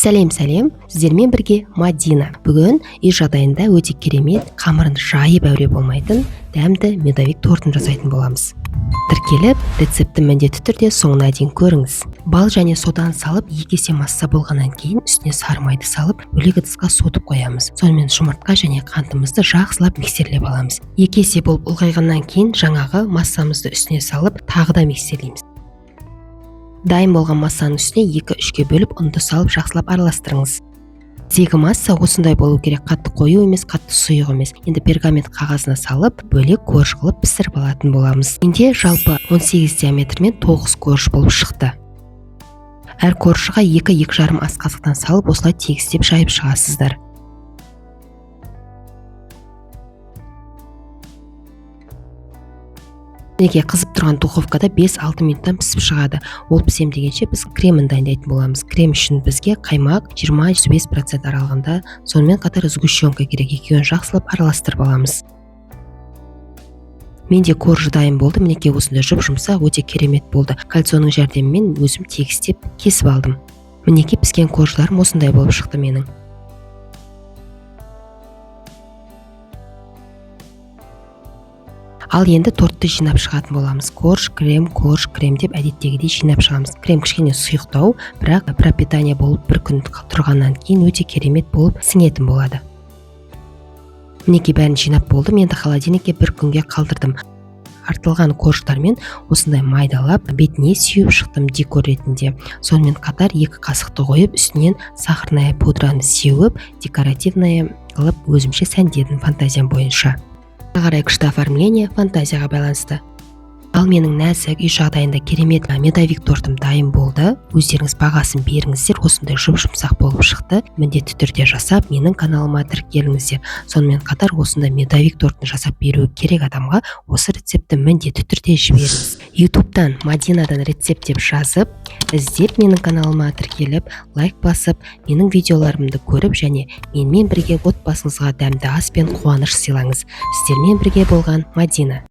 Сәлем, сіздермен бірге Мадина. Бүгін үй жағдайында өте керемет, қамырын жайып әуре болмайтын, дәмді медовик тортын жасайтын боламыз. Тіркеліп, рецепті міндетті түрде соңына дейін көріңіз. Бал және содан салып, 2 есе масса болғаннан кейін үстіне сары майды салып, бөлек ыдысқа суытып қоямыз. Сонымен жұмыртқа және қантымызды жақсылап миксерлеп аламыз. 2 есе болып ұлғайғаннан кейін жаңағы массамызды үстіне салып, тағы да миксерлейміз. Дайын болған массаның үстіне 2-3-ке бөліп, ұнды салып жақсылап араластырыңыз. Тегі масса осындай болу керек, қатты қою емес, қатты сұйық емес. Енді пергамент қағазына салып, бөлек корж қылып пісіріп алатын боламыз. Менде жалпы 18 диаметрмен 9 корж болып шықты. Әр коржға 2-2,5 ас қасықтан салып, осылай тегістеп жайып шығасыздар. Неге қызып тұрған духовкада 5-6 минуттан пісіп шығады. Ол пісем дегенше біз кремін дайындайтын боламыз. Крем үшін бізге қаймақ 20-25% аралығында, сонымен қатар сгущенка керек, екеуін жақсылап араластырып аламыз. Менде коржы дайын болды. Мінекей осындай жұп-жұмсақ, өте керемет болды. Кальцияның жәрдемімен өзім тегістеп кесіп алдым. Мінекей піскен коржларым осындай болып шықты менің. Ал енді тортты жинап шығатын боламыз. Корж, крем деп әдеттегідей жинап шығамыз. Крем кішкене сұйықтау, бірақ пропитание болып бір күн тұрғаннан кейін өте керемет болып сіңетін болады. Мінекей бәрін жинап болдым. Енді холодильникке бір күнге қалдырдым. Артылған корждармен осындай майдалап, бетіне сүйіп шықтым декор ретінде. Сонымен қатар 2 қасықты қойып, үстінен сахарная пудраны сеуіп, декоративная қылып өзімше сәндедім фантазиям бойынша. Қарай күшті оформление фантазияға байланысты. Ал менің нәзік үй жағдайында керемет медовик тортым дайын болды. Өздеріңіз бағасын беріңіздер, осындай жұп-жұмсақ болып шықты. Міндетті түрде жасап, менің каналыма тіркеліңіздер. Сонымен қатар осындай медовик тортын жасап беру керек адамға осы рецепті міндетті түрде жіберіңіз. YouTube'дан Мадинадан рецепт деп жазып, іздеп менің каналыма тіркеліп, лайк басып, менің видеоларымды көріп және менімен бірге отбасыңызға дәмді ас пен қуаныш сыйлаңыз. Сіздермен бірге болған Мадина.